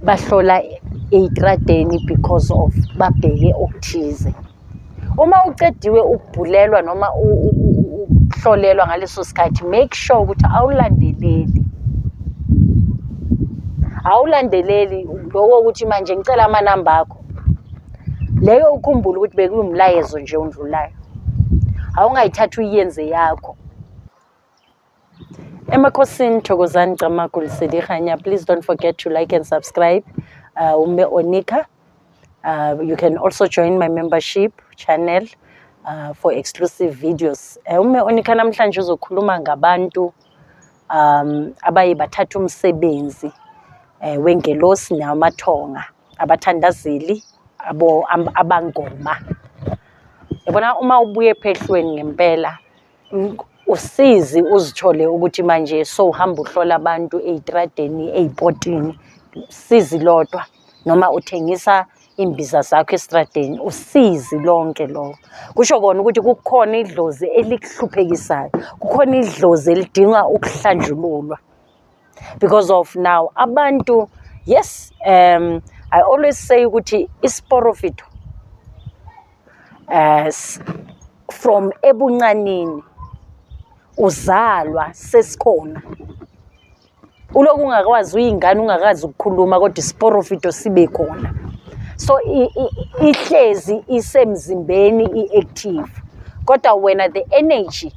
bahlola eitradeni because of babheke okuthize. Uma ucediwe ukubhulelwa noma ukuhlolelwa ngaleso sikhathi, make sure ukuthi awulandeleli lokho ukuthi manje ngicela amanamba akho. Leyo ukhumbula ukuthi bekuyimlayezo nje ondlulayo, awungayithatha uyenze yakho. Emakhosini thokozani Camagu lisedihanya. Please don't forget to like and subscribe. Ume Onika. You can also join my membership channel for exclusive videos. Ume Onika namhlanje uzokhuluma ngabantu abaye bathatha umsebenzi wengelosi namathonga, abathandazeli, abangoma. Yabona uma ubuye ephehlweni ngempela usizi uzithole ukuthi manje so uhamba uhlola abantu eitradeni, eyipotini, usizi lodwa, noma uthengisa imbiza zakho estradeni, usizi lonke lo. Kusho kona ukuthi kukhona idlozi elikuhluphekisayo, kukhona idlozi elidinga ukuhlanjululwa. Because of now abantu, yes, I always say ukuthi isporofito from ebuncanini uzalwa sesikhona. Uloku ungakwazi uyingane ungakazi ukukhuluma kodwa isporofito sibe khona. So ihlezi isemzimbeni iactive. Kodwa wena the energy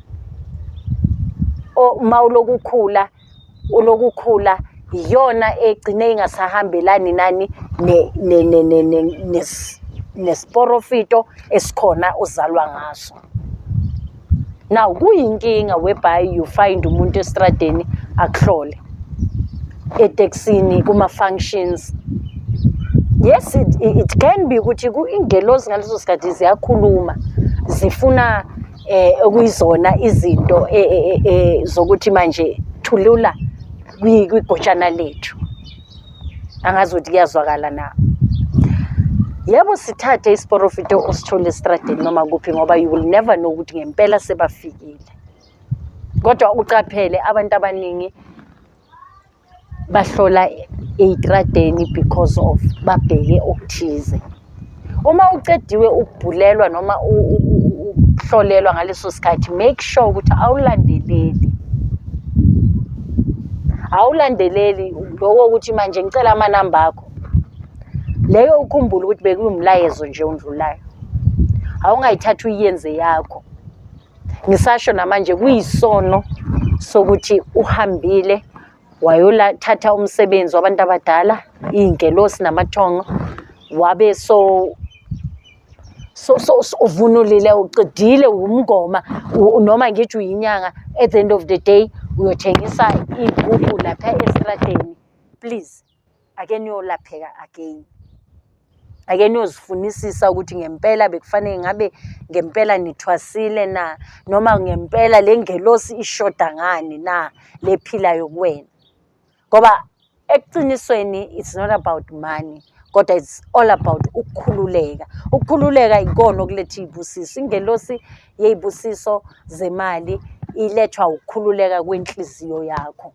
uma ulokukhula iyona egcine ingasahambelani nani nesporofito esikhona uzalwa ngaso. Now kuyinkinga whereby you find umuntu estradeni akuhlole eteksini kuma functions. Yes, it can be ukuthi ingelosi ngaleso sikhathi ziyakhuluma, zifuna okuyizona izinto zokuthi manje thulula kwigotshana lethu. Angazi ukuthi kuyazwakala na. Yebo sithathe isporofito osithole estradeni noma kuphi ngoba you will never know ukuthi ngempela sebafikile. Kodwa ucaphele abantu abaningi bahlola eitradeni because of babheke okuthize. Uma ucediwe ukubhulelwa noma ukuhlolelwa ngaleso sikhathi, make sure ukuthi awulandeleli lokho ukuthi manje ngicela amanamba akho. Leyo ukhumbula ukuthi bekuyimlayezo nje ondlulayo, awungayithatha uyenze yakho. Ngisasho namanje kuyisono sokuthi uhambile wayolathatha umsebenzi wabantu abadala, ingelosi namathongo, wabe so uvunulile, uqedile, umngoma noma ngithi uyinyanga. At the end of the day uyothengisa igubhu lapha estradeni. Please ake niyolapheka again, ake niyozifunisisa ukuthi ngempela bekufanele ngabe ngempela nithwasile na, noma ngempela lengelosi ishoda ngani na lephilayo kuwena. Ngoba ekuqinisweni it's not about money, kodwa it's all about ukukhululeka. Ukukhululeka ikona okuletha izibusiso. Ingelosi yezibusiso zemali ilethwa ukukhululeka kwenhliziyo yakho.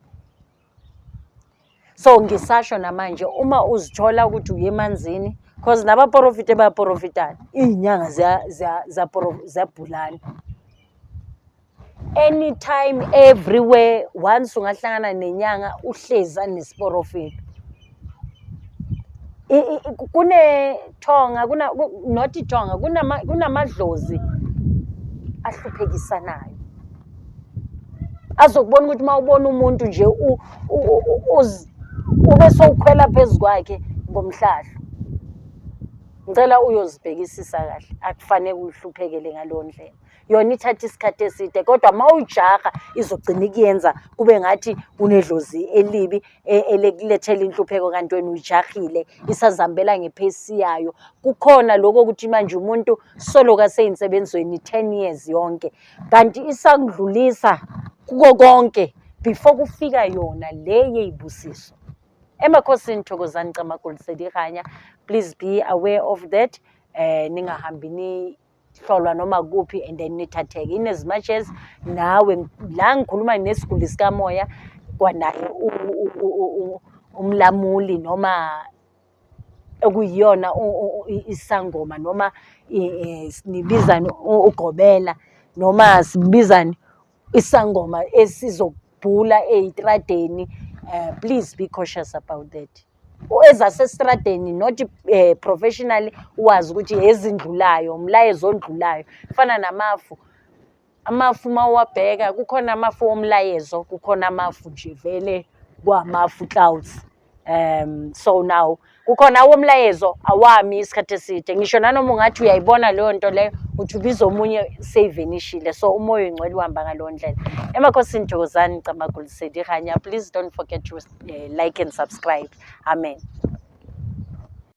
So ngisasho namanje uma uzithola ukuthi uye emanzini, because nabaprofite bayaprofitana, izinyanga ziyabhulana. Anytime, everywhere, once ungahlangana nenyanga uhleza nesporofito. Kunethonga, not ithonga, kunamadlozi ahluphekisanayo. Azokubona ukuthi mawubona umuntu nje ube sowukhwela phezu kwakhe ngomhlahlo. Ngicela uyozibhekisisa kahle, akufanele uhluphekele ngalowo ndlela. Yona ithatha isikhathi eside, kodwa mawujaha izogcina ikuyenza kube ngathi unedlozi elibi elekulethela inhlupheko, kanti wena uyijahile isazambela ngephesi yayo. Kukhona lokho ukuthi manje umuntu soloka seyintsebenzweni 10 years yonke, kanti isakudlulisa kuko konke before kufika yona le yezibusiso. Emakhosini thokozani Camagu lisedihanya. Please be aware of that. Ningahambi nihlolwa noma kuphi and then nithatheke. In as much as nawe la ngikhuluma nesiguli sikamoya kwanaye umlamuli noma ekuyiyona isangoma noma nibizani ugobela noma sibizani isangoma esizokubhula ey'tradeni. Please be cautious about that. Ezasestradeni not professionally, wazi ukuthi ezindlulayo, umlayezo ondlulayo. Kufana namafu. Amafu mawabheka kukhona amafu womlayezo, kukhona amafu nje vele kwamafu clouds. So now kukhona womlayezo awami isikhathi eside. Ngisho nanoma ungathi uyayibona leyo nto leyo uthi ubiza omunye seyivenishile. So umoya ongcwele uhamba ngaleyo ndlela. Emakhosini Thokozani Ncamagulisedi Khanya. Please don't forget to like and subscribe. Amen.